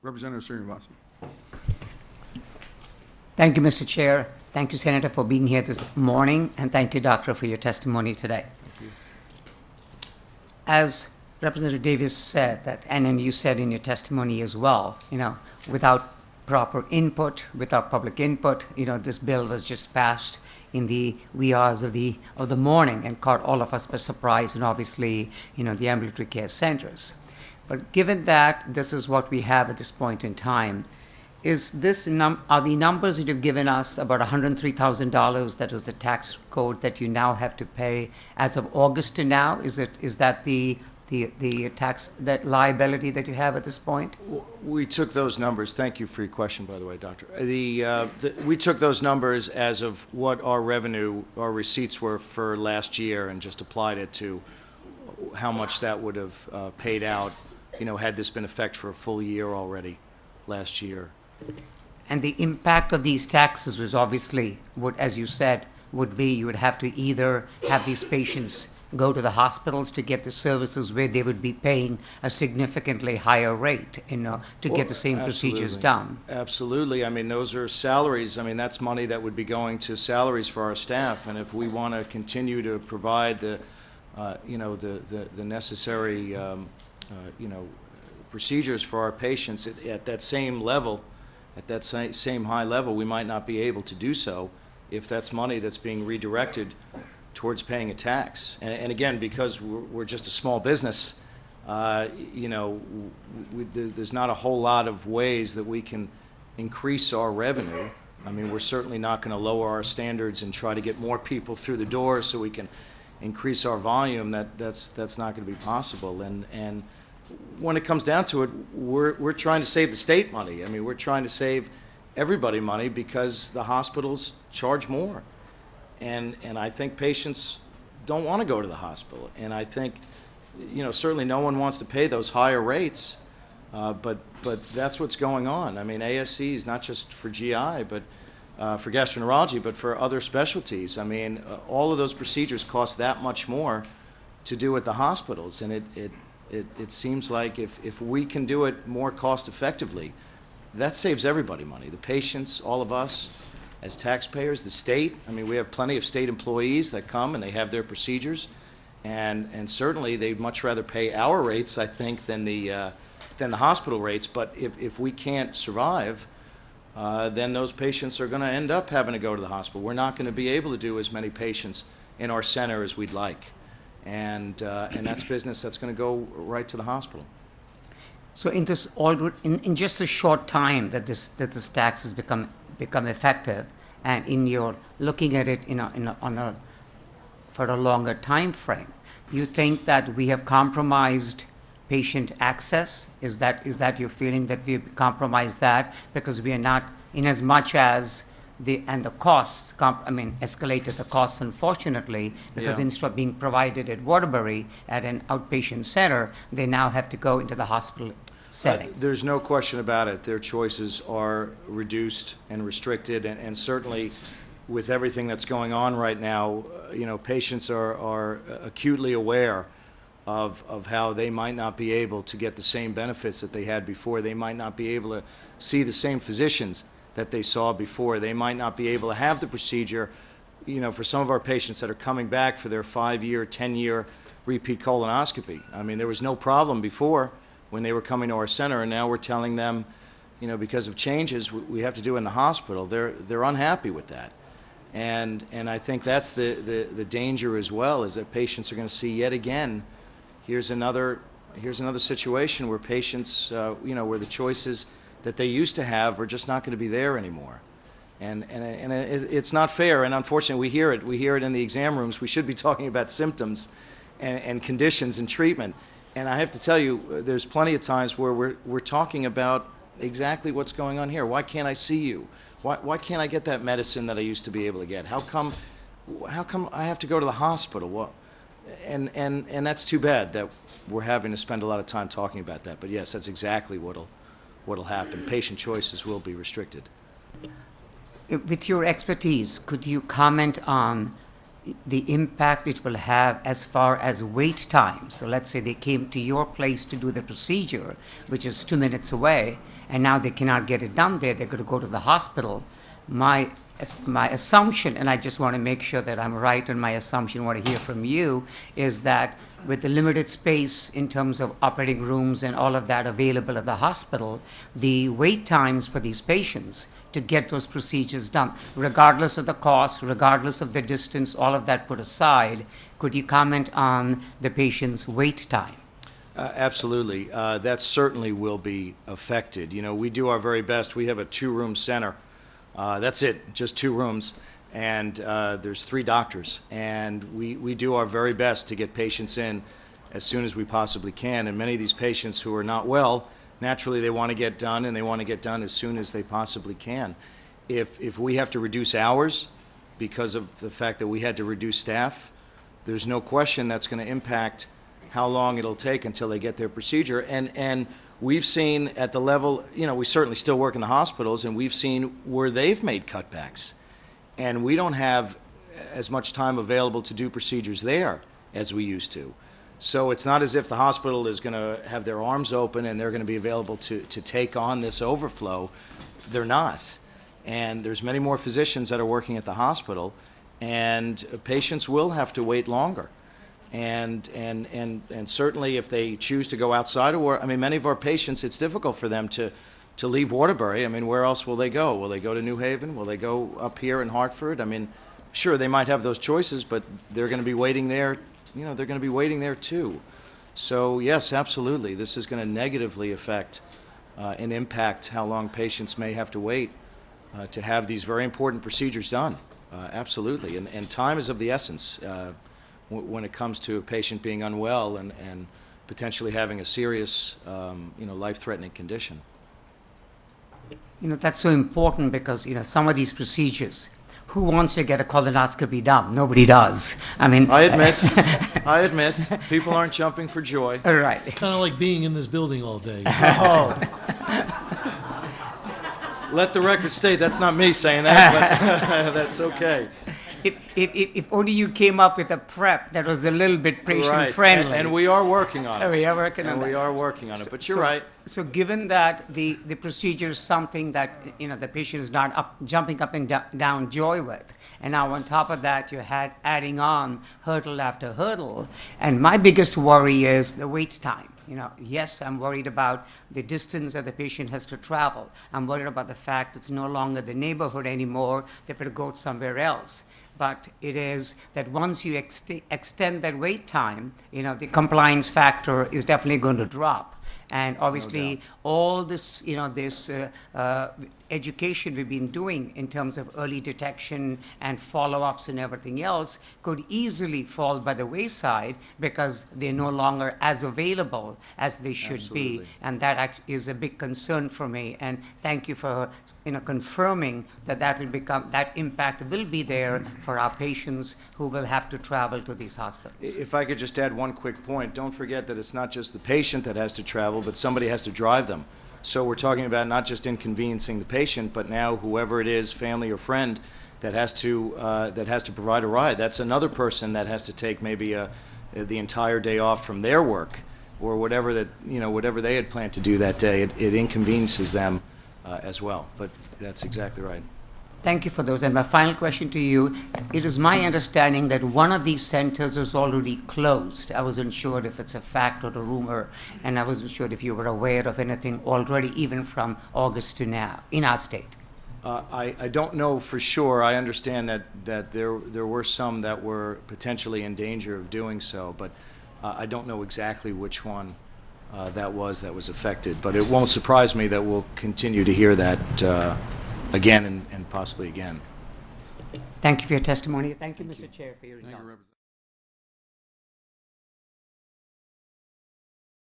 Representative Srinivasan. Thank you, Mr. Chair. Thank you, Senator, for being here this morning, and thank you, Doctor, for your testimony today. Thank you. As Representative Davis said, and then you said in your testimony as well, without proper input, without public input, this bill was just passed in the wee hours of the morning and caught all of us by surprise, and obviously, the ambulatory care centers. But given that this is what we have at this point in time, are the numbers that you've given us about $103,000? That is the tax code that you now have to pay as of August to now. Is that the tax, that liability that you have at this point? We took those numbers. Thank you for your question, by the way, Doctor. We took those numbers as of what our receipts were for last year, and just applied it to how much that would have paid out, had this been in effect for a full year already last year. And the impact of these taxes was obviously, as you said, would be you would have to either have these patients go to the hospitals to get the services where they would be paying a significantly higher rate, to get the same procedures done. Absolutely. I mean, those are salaries. I mean, that's money that would be going to salaries for our staff. And if we want to continue to provide the necessary, procedures for our patients at that same level, at that same high level, we might not be able to do so if that's money that's being redirected towards paying a tax. And again, because we're just a small business, there's not a whole lot of ways that we can increase our revenue. I mean, we're certainly not going to lower our standards and try to get more people through the door so we can increase our volume. That's not going to be possible. And when it comes down to it, we're trying to save the state money. I mean, we're trying to save everybody money because the hospitals charge more. And I think patients don't want to go to the hospital. And I think, certainly no one wants to pay those higher rates, but that's what's going on. I mean, ASC is not just for GI, but for gastroenterology, but for other specialties. I mean, all of those procedures cost that much more to do at the hospitals. And it seems like if we can do it more cost effectively, that saves everybody money. The patients, all of us as taxpayers, the state. I mean, we have plenty of state employees that come and they have their procedures, and certainly they'd much rather pay our rates, I think, than the hospital rates. But if we can't survive, then those patients are going to end up having to go to the hospital. We're not going to be able to do as many patients in our center as we'd like. And that's business that's going to go right to the hospital. So in just a short time that this tax has become effective, and in your looking at it for a longer time frame, you think that we have compromised patient access? Is that your feeling, that we've compromised that because we are not, in as much as the costs, escalated the costs, unfortunately, because instead of being provided at Waterbury at an outpatient center, they now have to go into the hospital setting. There's no question about it. Their choices are reduced and restricted, and certainly with everything that's going on right now, patients are acutely aware of how they might not be able to get the same benefits that they had before. They might not be able to see the same physicians that they saw before. They might not be able to have the procedure, for some of our patients that are coming back for their 5-year, 10-year repeat colonoscopy. I mean, there was no problem before when they were coming to our center, and now we're telling them, because of changes we have to do in the hospital. They're unhappy with that. And I think that's the danger as well, is that patients are going to see yet again, here's another situation where patients, where the choices that they used to have are just not going to be there anymore. And it's not fair, and unfortunately we hear it in the exam rooms. We should be talking about symptoms and conditions and treatment. And I have to tell you, there's plenty of times where we're talking about exactly what's going on here. Why can't I see you? Why can't I get that medicine that I used to be able to get? How come I have to go to the hospital? Well, and that's too bad that we're having to spend a lot of time talking about that. But yes, that's exactly what'll happen. Patient choices will be restricted. With your expertise, could you comment on, the impact it will have as far as wait time. So let's say they came to your place to do the procedure, which is 2 minutes away, and now they cannot get it done there. They're going to go to the hospital. My assumption, and I just want to make sure that I'm right on my assumption, want to hear from you, is that with the limited space in terms of operating rooms and all of that available at the hospital, the wait times for these patients to get those procedures done, regardless of the cost, regardless of the distance, all of that put aside, could you comment on the patient's wait time? Absolutely. That certainly will be affected. You know, we do our very best. We have a 2-room center. That's it, just 2 rooms, and there's 3 doctors, and we do our very best to get patients in as soon as we possibly can, and many of these patients who are not well, naturally they want to get done, and they want to get done as soon as they possibly can. If we have to reduce hours because of the fact that we had to reduce staff, there's no question that's going to impact how long it'll take until they get their procedure, and we've seen at the level, you know, we certainly still work in the hospitals, and we've seen where they've made cutbacks. And we don't have as much time available to do procedures there as we used to. So it's not as if the hospital is going to have their arms open and they're going to be available to take on this overflow. They're not. And there's many more physicians that are working at the hospital, and patients will have to wait longer. And certainly if they choose to go outside of work, I mean, many of our patients, it's difficult for them to leave Waterbury. I mean, where else will they go? Will they go to New Haven? Will they go up here in Hartford? I mean, sure, they might have those choices, but they're going to be waiting there, you know, they're going to be waiting there too. So yes, absolutely, this is going to negatively affect and impact how long patients may have to wait to have these very important procedures done. Absolutely, and time is of the essence. When it comes to a patient being unwell and potentially having a serious, you know, life-threatening condition. You know, that's so important because, you know, some of these procedures, who wants to get a colonoscopy done? Nobody does. I mean, I admit, people aren't jumping for joy. Right. It's kind of like being in this building all day. Oh. Let the record state that's not me saying that, but that's okay. If only you came up with a prep that was a little bit patient-friendly. Right, and we are working on it. We are working on and that. we are working on it, but you're right. So given that the procedure is something that, you know, the patient is not jumping up and down joy with, and now on top of that you're adding on hurdle after hurdle, and my biggest worry is the wait time. You know, yes, I'm worried about the distance that the patient has to travel. I'm worried about the fact it's no longer the neighborhood anymore. They better go somewhere else. But it is that once you extend that wait time, you know, the compliance factor is definitely going to drop. And obviously, all this, you know, this education we've been doing in terms of early detection and follow-ups and everything else could easily fall by the wayside because they're no longer as available as they should Absolutely. be. And that is a big concern for me. And thank you for, you know, confirming that that impact will be there for our patients who will have to travel to these hospitals. If I could just add one quick point, don't forget that it's not just the patient that has to travel, but somebody has to drive them. So we're talking about not just inconveniencing the patient, but now whoever it is, family or friend, that has to provide a ride. That's another person that has to take maybe the entire day off from their work, or whatever that, you know, whatever they had planned to do that day. It inconveniences them as well. But that's exactly right. Thank you for those. And my final question to you, it is my understanding that one of these centers is already closed. I wasn't sure if it's a fact or a rumor, and I wasn't sure if you were aware of anything already, even from August to now, in our state. I don't know for sure. I understand that there were some that were potentially in danger of doing so, but I don't know exactly which one that was affected. But it won't surprise me that we'll continue to hear that again and possibly again. Thank you for your testimony. Thank you, Mr. Chair, for your indulgence.